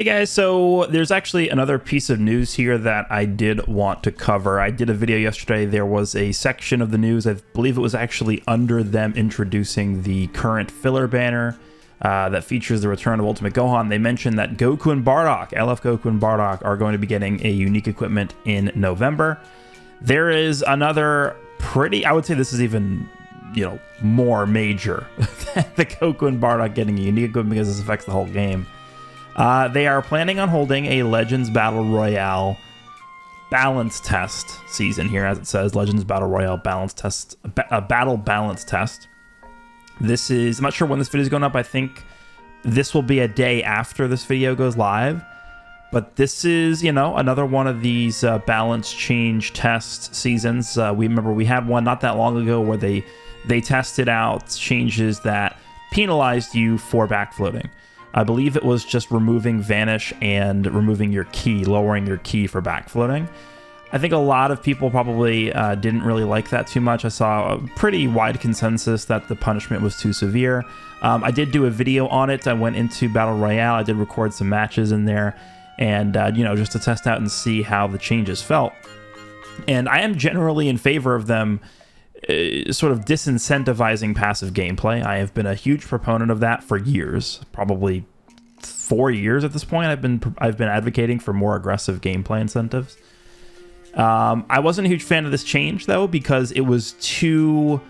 Hey guys, so there's actually another piece of news here that I did want to cover. I did a video yesterday. There was a section of the news, I believe it was actually under them introducing the current filler banner that features the return of Ultimate Gohan. They mentioned that Goku and Bardock, LF Goku and Bardock, are going to be getting a unique equipment in November. There is another pretty, I would say this is even, more major than the Goku and Bardock getting a unique equipment because this affects the whole game. They are planning on holding a Legends Battle Royale balance test season here, as it says, Legends Battle Royale balance test, a battle balance test. This is, I'm not sure when this video is going up. I think this will be a day after this video goes live. But this is, another one of these balance change test seasons. We remember we had one not that long ago where they tested out changes that penalized you for backfloating. I believe it was just removing Vanish and removing your key, lowering your key for backfloating. I think a lot of people probably didn't really like that too much. I saw a pretty wide consensus that the punishment was too severe. I did do a video on it. I went into Battle Royale. I did record some matches in there and, just to test out and see how the changes felt. And I am generally in favor of them sort of disincentivizing passive gameplay. I have been a huge proponent of that for years, probably 4 years at this point. I've been advocating for more aggressive gameplay incentives. I wasn't a huge fan of this change though, because it was too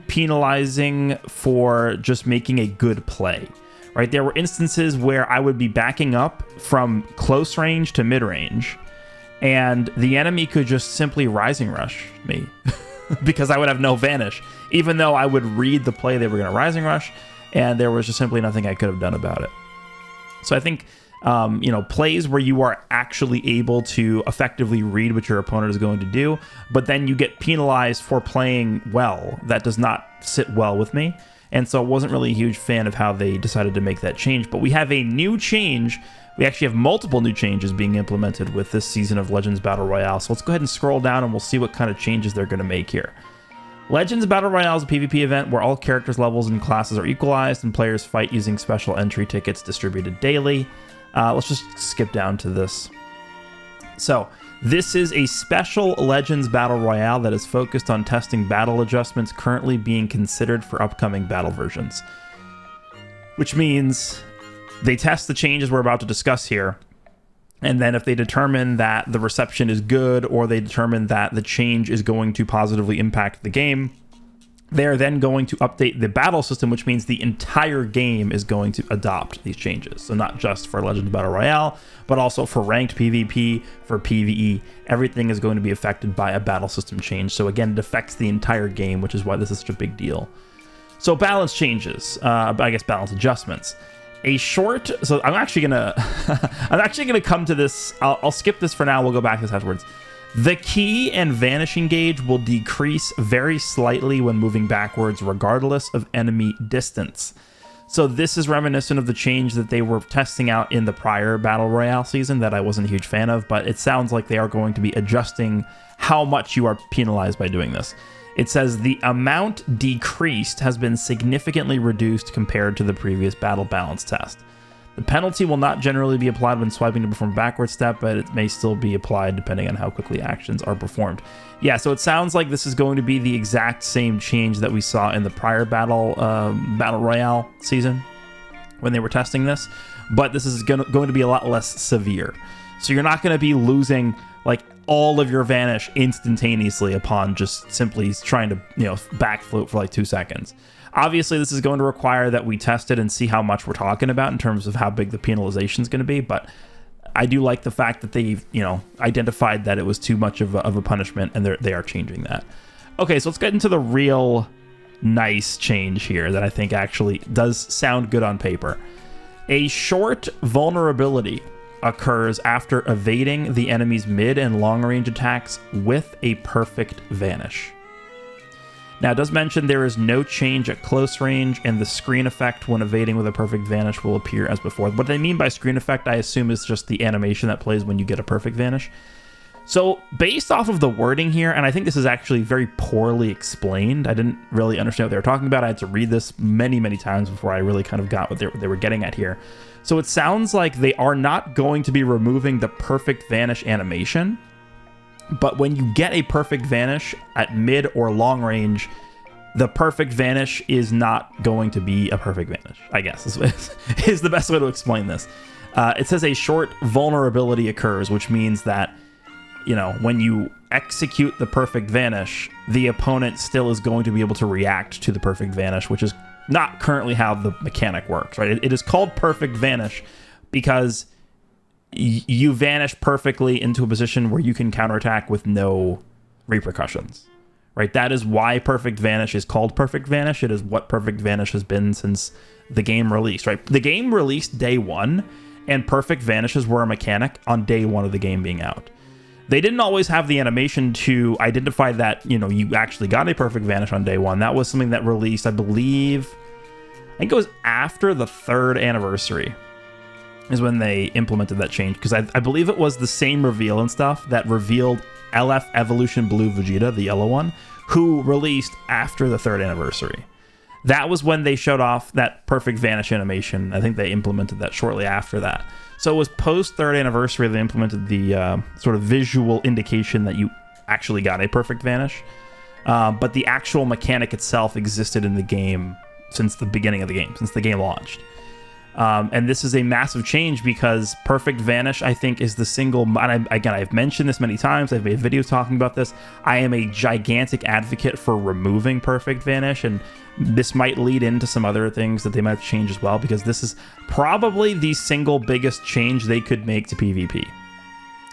penalizing for just making a good play. Right? There were instances where I would be backing up from close range to mid range, and the enemy could just simply rising rush me because I would have no Vanish, even though I would read the play they were going to rising rush, and there was just simply nothing I could have done about it. So I think, plays where you are actually able to effectively read what your opponent is going to do, but then you get penalized for playing well, that does not sit well with me. And so I wasn't really a huge fan of how they decided to make that change. But we have a new change. We actually have multiple new changes being implemented with this season of Legends Battle Royale. So let's go ahead and scroll down and we'll see what kind of changes they're going to make here. Legends Battle Royale is a PvP event where all characters, levels, and classes are equalized and players fight using special entry tickets distributed daily. Let's just skip down to this. So this is a special Legends Battle Royale that is focused on testing battle adjustments currently being considered for upcoming battle versions. Which means they test the changes we're about to discuss here, and then if they determine that the reception is good or they determine that the change is going to positively impact the game, they are then going to update the battle system, which means the entire game is going to adopt these changes. So not just for Legends Battle Royale, but also for ranked PvP, for PvE. Everything is going to be affected by a battle system change. So again, it affects the entire game, which is why this is such a big deal. So balance changes, I guess balance adjustments. So I'm actually gonna come to this. I'll skip this for now. We'll go back to this afterwards. The key and vanishing gauge will decrease very slightly when moving backwards, regardless of enemy distance. So this is reminiscent of the change that they were testing out in the prior Battle Royale season that I wasn't a huge fan of, but it sounds like they are going to be adjusting how much you are penalized by doing this. It says the amount decreased has been significantly reduced compared to the previous battle balance test. The penalty will not generally be applied when swiping to perform a backward step, but it may still be applied depending on how quickly actions are performed. Yeah, so it sounds like this is going to be the exact same change that we saw in the prior Battle Royale season when they were testing this, but this is going to be a lot less severe. So you're not going to be losing like all of your Vanish instantaneously upon just simply trying to, backfloat for like 2 seconds. Obviously, this is going to require that we test it and see how much we're talking about in terms of how big the penalization is going to be. But I do like the fact that they've, identified that it was too much of a punishment, and they are changing that. Okay, so let's get into the real nice change here that I think actually does sound good on paper. A short vulnerability occurs after evading the enemy's mid and long range attacks with a perfect Vanish. Now, it does mention there is no change at close range, and the screen effect when evading with a perfect Vanish will appear as before. What they mean by screen effect, I assume, is just the animation that plays when you get a perfect Vanish. So based off of the wording here, and I think this is actually very poorly explained. I didn't really understand what they were talking about. I had to read this many, many times before I really kind of got what they were getting at here. So it sounds like they are not going to be removing the perfect vanish animation, but when you get a perfect vanish at mid or long range, the perfect vanish is not going to be a perfect vanish, I guess, is the best way to explain this. It says a short vulnerability occurs, which means that, you know, when you execute the perfect vanish, the opponent still is going to be able to react to the perfect vanish, which is not currently how the mechanic works, right? It is called perfect vanish because you vanish perfectly into a position where you can counterattack with no repercussions, right? That is why perfect vanish is called perfect vanish. It is what perfect vanish has been since the game released, right? The game released day one, and perfect vanishes were a mechanic on day one of the game being out. They didn't always have the animation to identify that, you know, you actually got a perfect vanish on day one. That was something that released, I believe, I think it was after the 3rd anniversary is when they implemented that change. Because I believe it was the same reveal and stuff that revealed LF Evolution Blue Vegeta, the yellow one, who released after the 3rd anniversary. That was when they showed off that perfect vanish animation. I think they implemented that shortly after that. So it was post 3rd anniversary they implemented the sort of visual indication that you actually got a perfect vanish. But the actual mechanic itself existed in the game since the beginning of the game, since the game launched. And this is a massive change because perfect vanish, I think, is the single... And again, I've mentioned this many times. I've made videos talking about this. I am a gigantic advocate for removing perfect vanish, and this might lead into some other things that they might have changed as well, because this is probably the single biggest change they could make to PvP.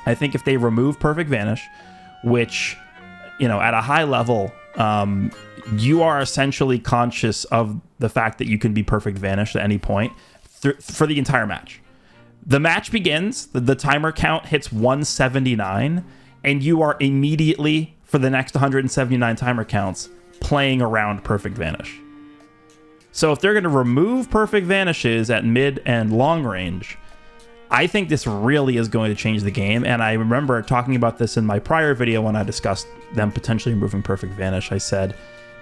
I think if they remove perfect vanish, which, you know, at a high level, you are essentially conscious of the fact that you can be perfect vanished at any point for the entire match. The match begins, the timer count hits 179, and you are immediately, for the next 179 timer counts, playing around perfect vanish. So if they're going to remove perfect vanishes at mid and long range, I think this really is going to change the game. And I remember talking about this in my prior video when I discussed them potentially removing perfect vanish. I said,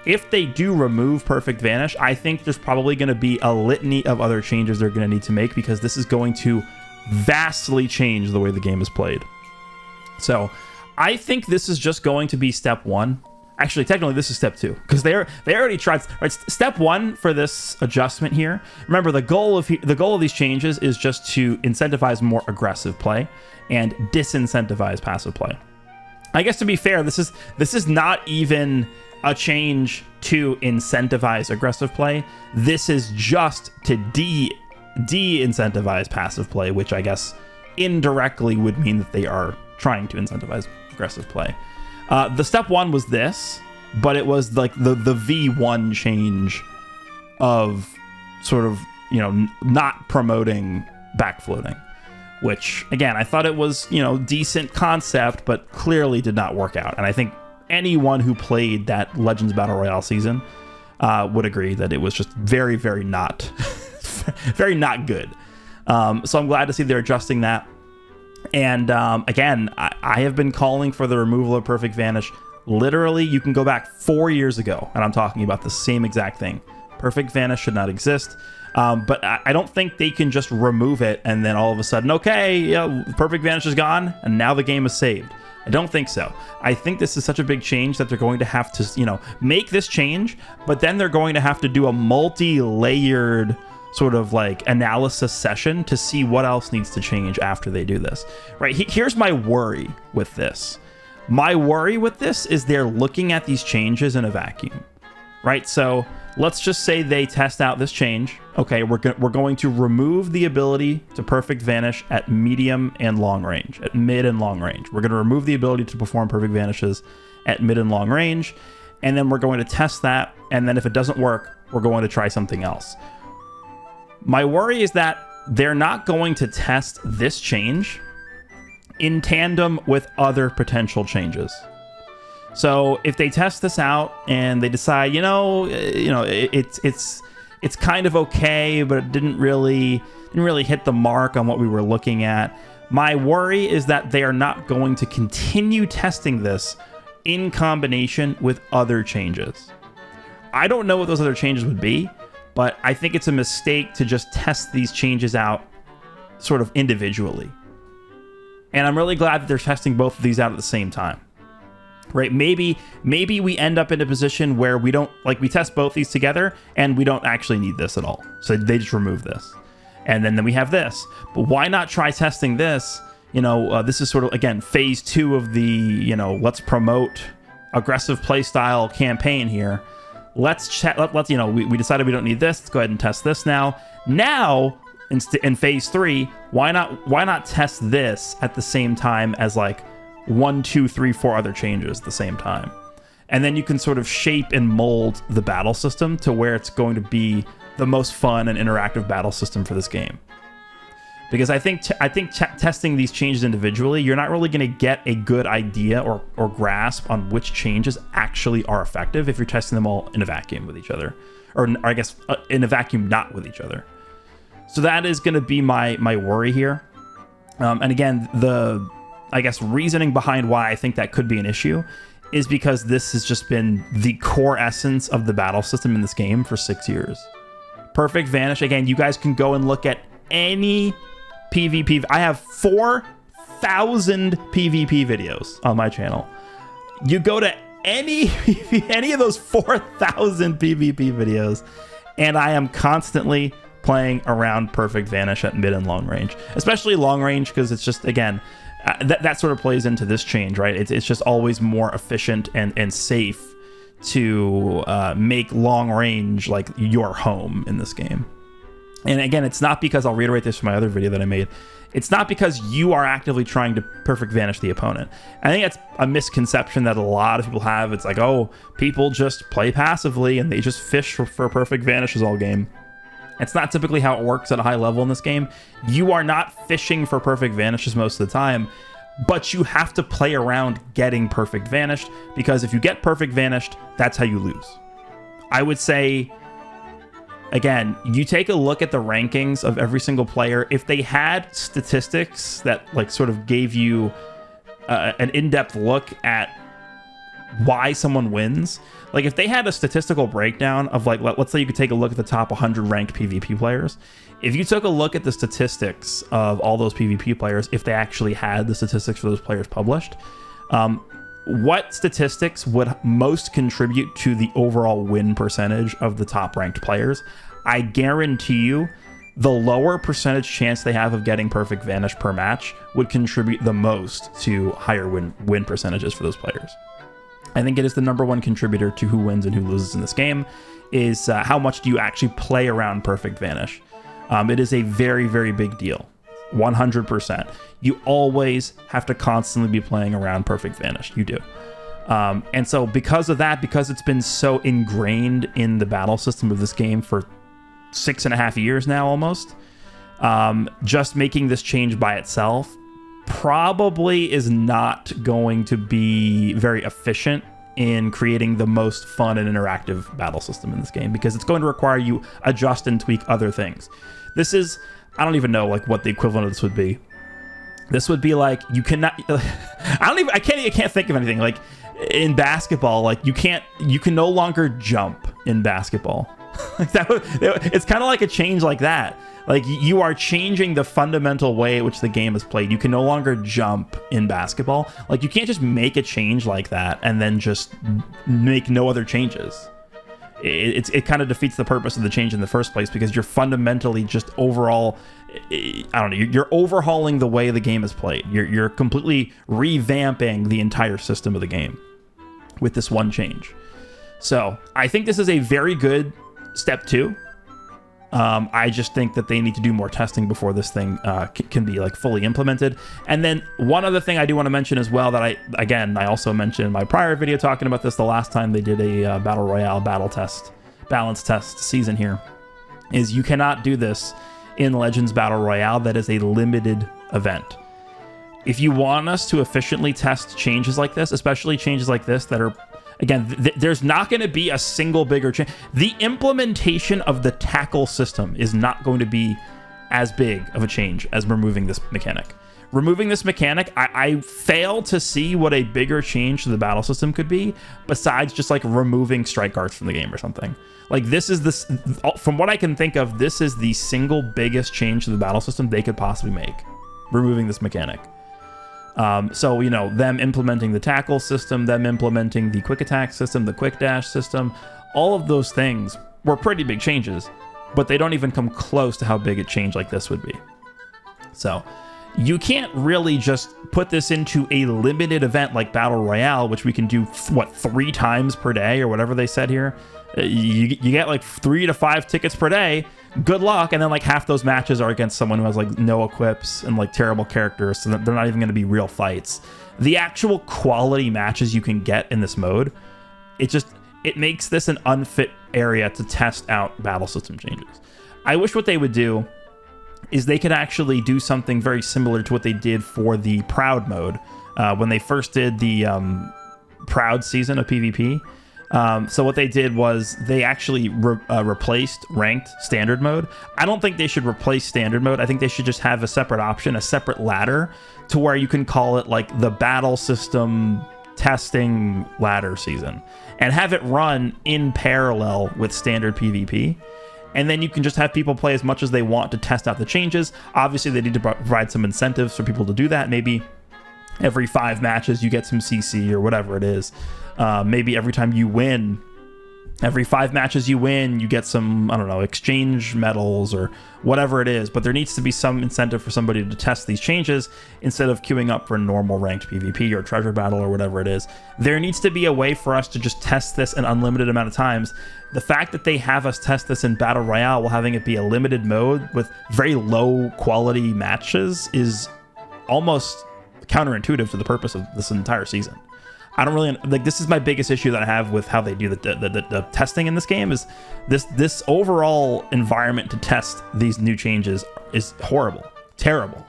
if they do remove perfect vanish, I think there's probably going to be a litany of other changes they're going to need to make, because this is going to vastly change the way the game is played. So I think this is just going to be step one. Actually, technically, this is step two, because they already tried. Right, step one for this adjustment here. Remember, the goal of these changes is just to incentivize more aggressive play and disincentivize passive play. I guess, to be fair, this is not even a change to incentivize aggressive play. This is just to de-incentivize passive play, which I guess indirectly would mean that they are trying to incentivize aggressive play. The step one was this, but it was like the V1 change of sort of, you know, not promoting backfloating, which, again, I thought it was, you know, decent concept, but clearly did not work out. And I think anyone who played that Legends Battle Royale season would agree that it was just very, very not, very not good. So I'm glad to see they're adjusting that. And again, I have been calling for the removal of perfect vanish. Literally, you can go back 4 years ago, and I'm talking about the same exact thing. Perfect vanish should not exist. But I don't think they can just remove it and then all of a sudden, okay, yeah, perfect vanish is gone, and now the game is saved. I don't think so. I think this is such a big change that they're going to have to, you know, make this change, but then they're going to have to do a multi-layered sort of like analysis session to see what else needs to change after they do this. Right? Here's my worry with this. My worry with this is they're looking at these changes in a vacuum. Right? So let's just say they test out this change. Okay, we're going to remove the ability to perfect vanish at medium and long range, at mid and long range. We're going to remove the ability to perform perfect vanishes at mid and long range, and then we're going to test that, and then if it doesn't work, we're going to try something else. My worry is that they're not going to test this change in tandem with other potential changes. So if they test this out and they decide, it's kind of okay, but it didn't really hit the mark on what we were looking at, My worry is that they are not going to continue testing this in combination with other changes. I don't know what those other changes would be, but I think it's a mistake to just test these changes out sort of individually. And I'm really glad that they're testing both of these out at the same time. Right? Maybe we end up in a position where we don't, like, we test both these together and we don't actually need this at all. So they just remove this. And then we have this. But why not try testing this? This is sort of, again, phase 2 of the, let's promote aggressive playstyle campaign here. Let's we decided we don't need this. Let's go ahead and test this now. In phase 3, why not test this at the same time as like 1, 2, 3, 4 other changes at the same time? And then you can sort of shape and mold the battle system to where it's going to be the most fun and interactive battle system for this game. Because I think testing these changes individually, you're not really going to get a good idea or grasp on which changes actually are effective if you're testing them all in a vacuum with each other. Or I guess in a vacuum not with each other. So that is going to be my worry here. And again, the reasoning behind why I think that could be an issue is because this has just been the core essence of the battle system in this game for 6 years. Perfect Vanish, again, you guys can go and look at any PvP. I have 4,000 PvP videos on my channel. You go to any of those 4,000 PvP videos, and I am constantly playing around Perfect Vanish at mid and long range, especially long range, because it's just, again, that sort of plays into this change, right? It's just always more efficient and safe to make long range like your home in this game. And again, it's not because, I'll reiterate this from my other video that I made, it's not because you are actively trying to Perfect Vanish the opponent. I think that's a misconception that a lot of people have. It's like, oh, people just play passively and they just fish for Perfect Vanishes all game. It's not typically how it works at a high level in this game. You are not fishing for Perfect Vanishes most of the time, but you have to play around getting Perfect Vanished, because if you get Perfect Vanished, that's how you lose. I would say, again, you take a look at the rankings of every single player. If they had statistics that like sort of gave you an in-depth look at why someone wins, like if they had a statistical breakdown of like, let's say you could take a look at the top 100 ranked PvP players. If you took a look at the statistics of all those PvP players, if they actually had the statistics for those players published, what statistics would most contribute to the overall win percentage of the top ranked players? I guarantee you the lower percentage chance they have of getting Perfect Vanish per match would contribute the most to higher win percentages for those players. I think it is the #1 contributor to who wins and who loses in this game, is how much do you actually play around Perfect Vanish. It is a very, very big deal. 100%. You always have to constantly be playing around Perfect Vanish. You do. And so because of that, because it's been so ingrained in the battle system of this game for 6.5 years now almost, just making this change by itself probably is not going to be very efficient in creating the most fun and interactive battle system in this game, because it's going to require you adjust and tweak other things. This is, I don't even know like what the equivalent of this would be. This would be like, you cannot, I can't think of anything. Like in basketball, like you can no longer jump in basketball. It's kind of like a change like that. Like you are changing the fundamental way in which the game is played. You can no longer jump in basketball. Like you can't just make a change like that and then just make no other changes. It kind of defeats the purpose of the change in the first place, because you're fundamentally just overall, I don't know, you're overhauling the way the game is played. You're completely revamping the entire system of the game with this one change. So I think this is a very good step 2. I just think that they need to do more testing before this thing can be like fully implemented. And then one other thing I do want to mention as well, that I also mentioned in my prior video talking about this the last time they did a Battle Royale balance test season here, is you cannot do this in Legends Battle Royale. That is a limited event. If you want us to efficiently test changes like this, especially changes like this that are, again, there's not going to be a single bigger change. The implementation of the tackle system is not going to be as big of a change as removing this mechanic, removing this mechanic, I fail to see what a bigger change to the battle system could be besides just like removing strike cards from the game or something. Like from what I can think of, this is the single biggest change to the battle system they could possibly make, removing this mechanic. So, you know, them implementing the tackle system, them implementing the quick attack system, the quick dash system, all of those things were pretty big changes, but they don't even come close to how big a change like this would be. So you can't really just put this into a limited event like Battle Royale, which we can do, 3 times per day or whatever they said here. You get like 3 to 5 tickets per day. Good luck. And then like half those matches are against someone who has like no equips and like terrible characters, so that they're not even going to be real fights. The actual quality matches you can get in this mode, it makes this an unfit area to test out battle system changes. I wish what they would do is they could actually do something very similar to what they did for the Proud mode when they first did the Proud season of PvP. So what they did was they actually replaced ranked standard mode. I don't think they should replace standard mode. I think they should just have a separate option, a separate ladder, to where you can call it like the battle system testing ladder season, and have it run in parallel with standard PvP. And then you can just have people play as much as they want to test out the changes. Obviously, they need to provide some incentives for people to do that. Maybe every 5 matches you get some CC or whatever it is. Maybe every time you win, every 5 matches you win, you get some, I don't know, exchange medals or whatever it is. But there needs to be some incentive for somebody to test these changes instead of queuing up for normal ranked PvP or treasure battle or whatever it is. There needs to be a way for us to just test this an unlimited amount of times. The fact that they have us test this in Battle Royale while having it be a limited mode with very low quality matches is almost counterintuitive to the purpose of this entire season. I don't really like. This is my biggest issue that I have with how they do the testing in this game. Is this overall environment to test these new changes is horrible, terrible.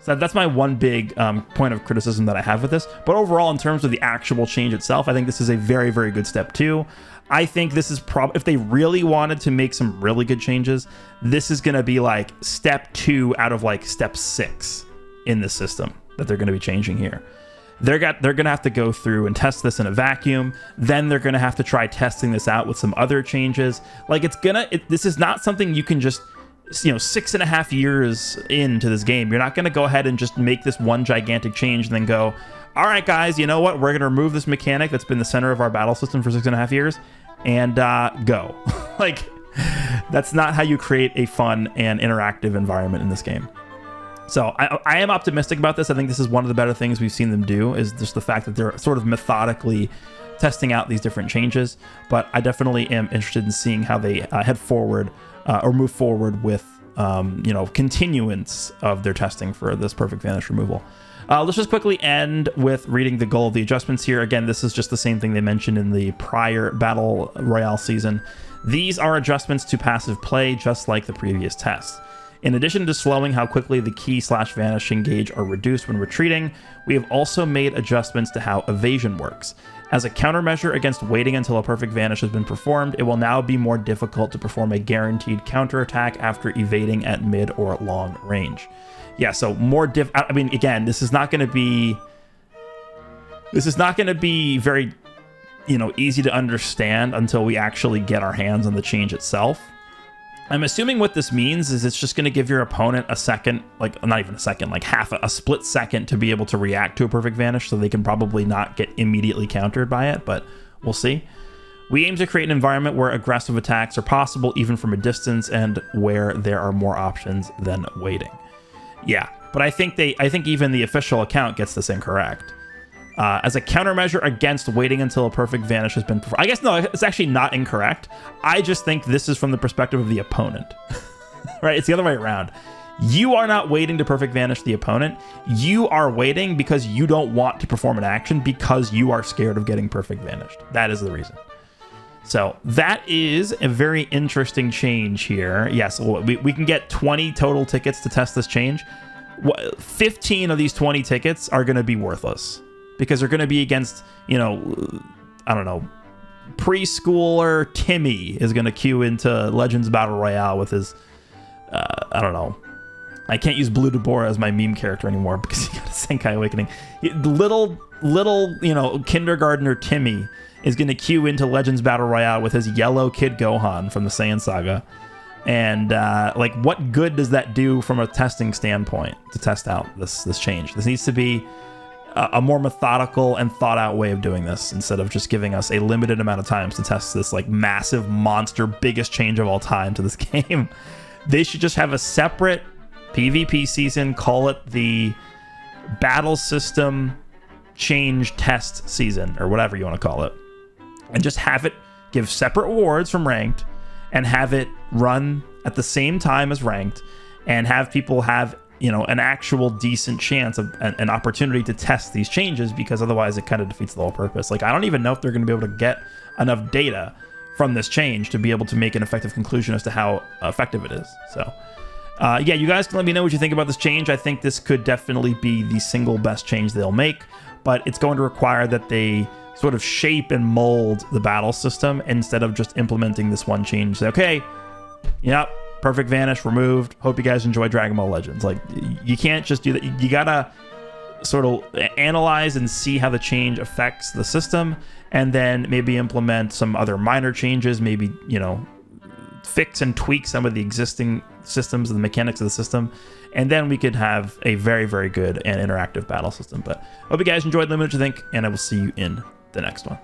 So that's my one big point of criticism that I have with this. But overall, in terms of the actual change itself, I think this is a very, very good step too. I think this is probably, if they really wanted to make some really good changes, this is going to be like step 2 out of like step 6 in the system that they're going to be changing here. They're going to have to go through and test this in a vacuum. Then they're going to have to try testing this out with some other changes. Like this is not something you can just, 6.5 years into this game. You're not going to go ahead and just make this one gigantic change and then go, all right, guys, you know what? We're going to remove this mechanic that's been the center of our battle system for 6.5 years and go. Like, that's not how you create a fun and interactive environment in this game. So I am optimistic about this. I think this is one of the better things we've seen them do, is just the fact that they're sort of methodically testing out these different changes. But I definitely am interested in seeing how they head forward or move forward with, continuance of their testing for this Perfect Vanish removal. Let's just quickly end with reading the goal of the adjustments here. Again, this is just the same thing they mentioned in the prior Battle Royale season. These are adjustments to passive play, just like the previous tests. In addition to slowing how quickly the key/vanishing gauge are reduced when retreating, we have also made adjustments to how evasion works. As a countermeasure against waiting until a perfect vanish has been performed, it will now be more difficult to perform a guaranteed counterattack after evading at mid or long range. Yeah, so more again, this is not going to be very, easy to understand until we actually get our hands on the change itself. I'm assuming what this means is it's just going to give your opponent a second, like not even a second, like a split second to be able to react to a perfect vanish, so they can probably not get immediately countered by it, but we'll see. We aim to create an environment where aggressive attacks are possible even from a distance and where there are more options than waiting. Yeah, but I think even the official account gets this incorrect. As a countermeasure against waiting until a perfect vanish has been performed. I guess, no, it's actually not incorrect. I just think this is from the perspective of the opponent. Right? It's the other way around. You are not waiting to perfect vanish the opponent. You are waiting because you don't want to perform an action because you are scared of getting perfect vanished. That is the reason. So that is a very interesting change here. Yes, we can get 20 total tickets to test this change. 15 of these 20 tickets are going to be worthless, because they're going to be against, I don't know, preschooler Timmy is going to queue into Legends Battle Royale with his, I can't use Blue Deborah as my meme character anymore because he got a Senkai Awakening. Little, you know, kindergartner Timmy is going to queue into Legends Battle Royale with his yellow Kid Gohan from the Saiyan Saga. And, like, what good does that do from a testing standpoint to test out this change? This needs to be a more methodical and thought-out way of doing this instead of just giving us a limited amount of times to test this, like, massive monster, biggest change of all time to this game. They should just have a separate PvP season, call it the battle system change test season, or whatever you want to call it, and just have it give separate awards from ranked and have it run at the same time as ranked and have people have, you know, an actual decent chance of an opportunity to test these changes, because otherwise it kind of defeats the whole purpose. Like, I don't even know if they're going to be able to get enough data from this change to be able to make an effective conclusion as to how effective it is. So yeah, you guys can let me know what you think about this change. I think this could definitely be the single best change they'll make, but it's going to require that they sort of shape and mold the battle system instead of just implementing this one change. Say, okay, yep, perfect Vanish removed. Hope you guys enjoy Dragon Ball Legends. Like, you can't just do that. You gotta sort of analyze and see how the change affects the system, and then maybe implement some other minor changes, maybe, you know, fix and tweak some of the existing systems and the mechanics of the system, and then we could have a very, very good and interactive battle system. But hope you guys enjoyed. Let me know what you think, and I will see you in the next one.